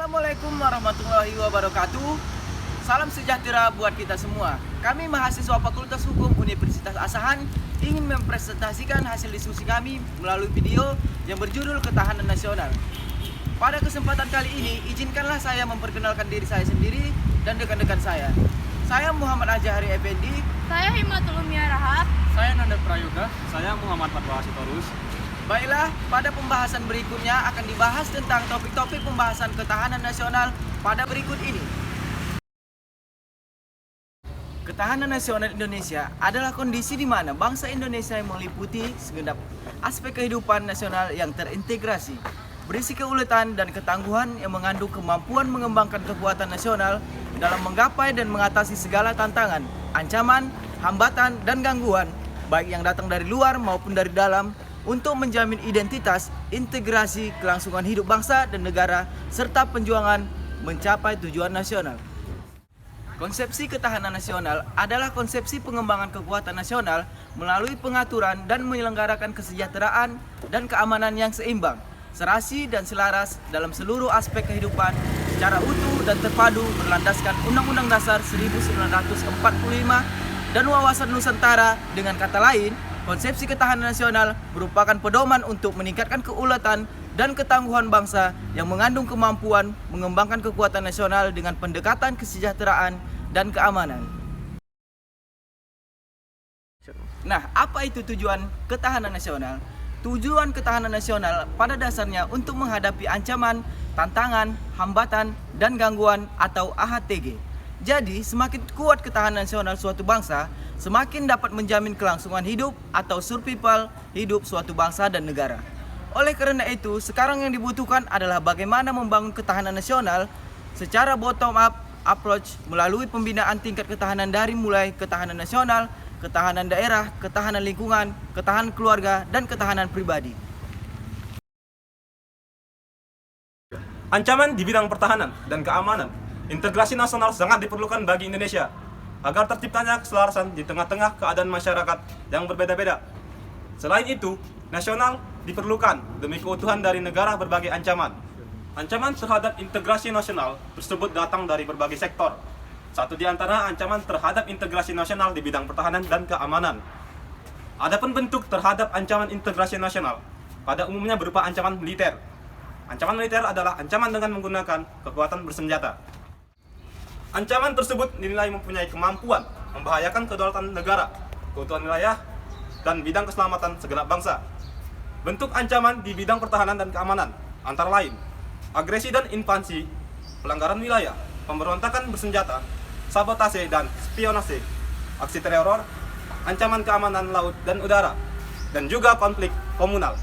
Assalamualaikum warahmatullahi wabarakatuh. Salam sejahtera buat kita semua. Kami mahasiswa Fakultas Hukum Universitas Asahan ingin mempresentasikan hasil diskusi kami melalui video yang berjudul Ketahanan Nasional. Pada kesempatan kali ini, izinkanlah saya memperkenalkan diri saya sendiri dan rekan-rekan saya. Saya Muhammad Ajahari Effendi. Saya Himatul Umia Rahab. Saya Nanda Prayoga. Saya Muhammad Fatwa Sitorus. Baiklah, pada pembahasan berikutnya akan dibahas tentang topik-topik pembahasan ketahanan nasional pada berikut ini. Ketahanan nasional Indonesia adalah kondisi di mana bangsa Indonesia yang meliputi segenap aspek kehidupan nasional yang terintegrasi, berisi keuletan dan ketangguhan yang mengandung kemampuan mengembangkan kekuatan nasional dalam menggapai dan mengatasi segala tantangan, ancaman, hambatan, dan gangguan, baik yang datang dari luar maupun dari dalam, untuk menjamin identitas, integrasi, kelangsungan hidup bangsa dan negara, serta perjuangan mencapai tujuan nasional. Konsepsi ketahanan nasional adalah konsepsi pengembangan kekuatan nasional melalui pengaturan dan menyelenggarakan kesejahteraan dan keamanan yang seimbang, serasi dan selaras dalam seluruh aspek kehidupan secara utuh dan terpadu berlandaskan Undang-Undang Dasar 1945 dan wawasan Nusantara. Dengan kata lain, konsepsi ketahanan nasional merupakan pedoman untuk meningkatkan keuletan dan ketangguhan bangsa yang mengandung kemampuan mengembangkan kekuatan nasional dengan pendekatan kesejahteraan dan keamanan. Nah, apa itu tujuan ketahanan nasional? Tujuan ketahanan nasional pada dasarnya untuk menghadapi ancaman, tantangan, hambatan, dan gangguan atau AHTG. Jadi, semakin kuat ketahanan nasional suatu bangsa, semakin dapat menjamin kelangsungan hidup atau survival hidup suatu bangsa dan negara. Oleh karena itu, sekarang yang dibutuhkan adalah bagaimana membangun ketahanan nasional secara bottom up approach melalui pembinaan tingkat ketahanan dari mulai ketahanan nasional, ketahanan daerah, ketahanan lingkungan, ketahanan keluarga, dan ketahanan pribadi. Ancaman di bidang pertahanan dan keamanan. Integrasi nasional sangat diperlukan bagi Indonesia agar terciptanya keselarasan di tengah-tengah keadaan masyarakat yang berbeda-beda. Selain itu, nasional diperlukan demi keutuhan dari negara berbagai ancaman. Ancaman terhadap integrasi nasional tersebut datang dari berbagai sektor. Satu di antara ancaman terhadap integrasi nasional di bidang pertahanan dan keamanan. Adapun bentuk terhadap ancaman integrasi nasional pada umumnya berupa ancaman militer. Ancaman militer adalah ancaman dengan menggunakan kekuatan bersenjata. Ancaman tersebut dinilai mempunyai kemampuan membahayakan kedaulatan negara, keutuhan wilayah, dan bidang keselamatan segenap bangsa. Bentuk ancaman di bidang pertahanan dan keamanan antara lain agresi dan invasi, pelanggaran wilayah, pemberontakan bersenjata, sabotase dan spionase, aksi teror, ancaman keamanan laut dan udara, dan juga konflik komunal.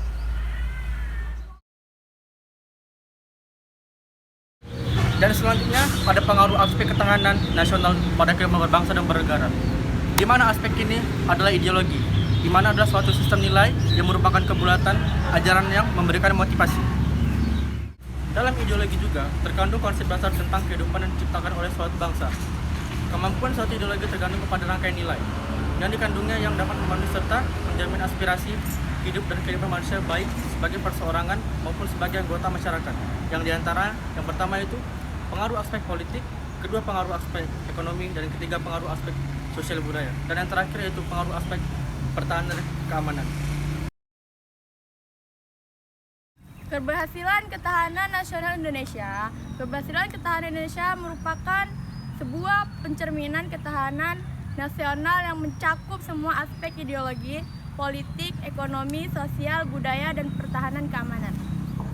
Dan selanjutnya pada pengaruh aspek ketahanan nasional pada kehidupan berbangsa dan bernegara, di mana aspek ini adalah ideologi, di mana adalah suatu sistem nilai yang merupakan kebulatan ajaran yang memberikan motivasi. Dalam ideologi juga terkandung konsep dasar tentang kehidupan yang diciptakan oleh suatu bangsa. Kemampuan suatu ideologi tergantung kepada rangkaian nilai yang dikandungnya yang dapat memenuhi serta menjamin aspirasi hidup dan kehidupan manusia baik sebagai perseorangan maupun sebagai anggota masyarakat. Yang diantara yang pertama itu pengaruh aspek politik, kedua pengaruh aspek ekonomi, dan ketiga pengaruh aspek sosial budaya. Dan yang terakhir yaitu pengaruh aspek pertahanan dan keamanan. Keberhasilan ketahanan nasional Indonesia. Keberhasilan ketahanan Indonesia merupakan sebuah pencerminan ketahanan nasional yang mencakup semua aspek ideologi, politik, ekonomi, sosial, budaya, dan pertahanan keamanan.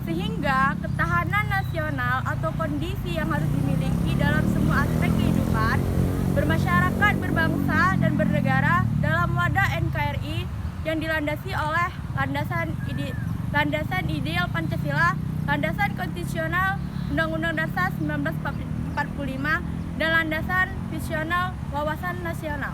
Sehingga ketahanan nasional atau kondisi yang harus dimiliki dalam semua aspek kehidupan bermasyarakat, berbangsa, dan bernegara dalam wadah NKRI yang dilandasi oleh landasan ideal Pancasila, landasan konstitusional Undang-Undang Dasar 1945, dan landasan visional wawasan nasional.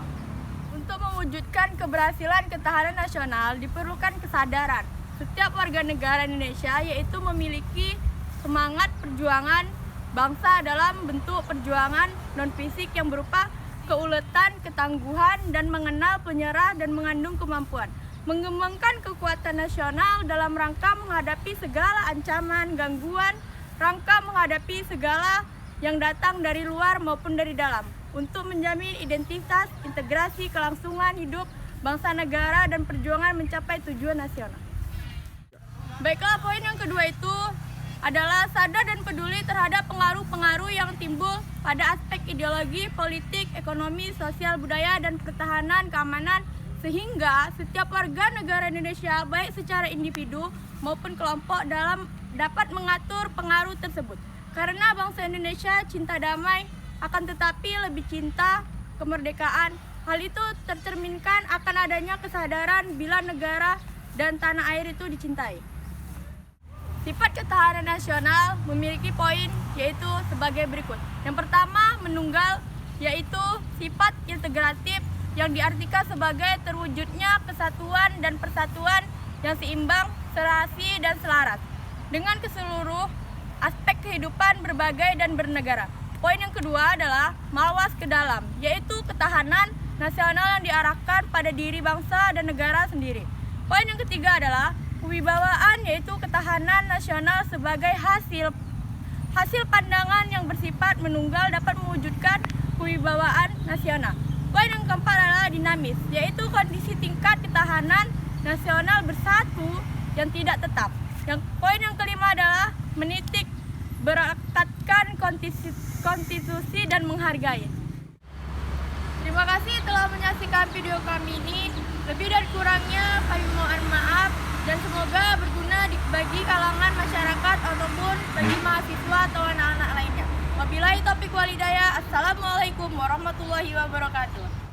Untuk mewujudkan keberhasilan ketahanan nasional diperlukan kesadaran setiap warga negara Indonesia, yaitu memiliki semangat perjuangan bangsa dalam bentuk perjuangan non-fisik yang berupa keuletan, ketangguhan, dan mengenal, penyerah, dan mengandung kemampuan mengembangkan kekuatan nasional dalam rangka menghadapi segala ancaman, gangguan, rangka menghadapi segala yang datang dari luar maupun dari dalam untuk menjamin identitas, integrasi, kelangsungan hidup bangsa negara dan perjuangan mencapai tujuan nasional. Baiklah, poin yang kedua itu adalah sadar dan peduli terhadap pengaruh-pengaruh yang timbul pada aspek ideologi, politik, ekonomi, sosial, budaya, dan pertahanan, keamanan, sehingga setiap warga negara Indonesia, baik secara individu maupun kelompok dapat mengatur pengaruh tersebut. Karena bangsa Indonesia cinta damai, akan tetapi lebih cinta kemerdekaan. Hal itu tercerminkan akan adanya kesadaran bila negara dan tanah air itu dicintai. Sifat ketahanan nasional memiliki poin yaitu sebagai berikut. Yang pertama, menunggal, yaitu sifat integratif yang diartikan sebagai terwujudnya kesatuan dan persatuan yang seimbang, serasi, dan selaras dengan keseluruh aspek kehidupan berbagai dan bernegara. Poin yang kedua adalah mawas ke dalam, yaitu ketahanan nasional yang diarahkan pada diri bangsa dan negara sendiri. Poin yang ketiga adalah kewibawaan, yaitu ketahanan nasional sebagai hasil pandangan yang bersifat menunggal dapat mewujudkan kewibawaan nasional. Poin yang keempat adalah dinamis, yaitu kondisi tingkat ketahanan nasional bersatu yang tidak tetap. Poin yang kelima adalah menitik berakatkan konstitusi dan menghargai. Terima kasih telah menyaksikan video kami ini. Lebih dan kurangnya kami mohon maaf dan semoga berguna bagi kalangan masyarakat ataupun bagi mahasiswa atau anak-anak lainnya. Wabillahi taufiq wal hidayah. Assalamualaikum warahmatullahi wabarakatuh.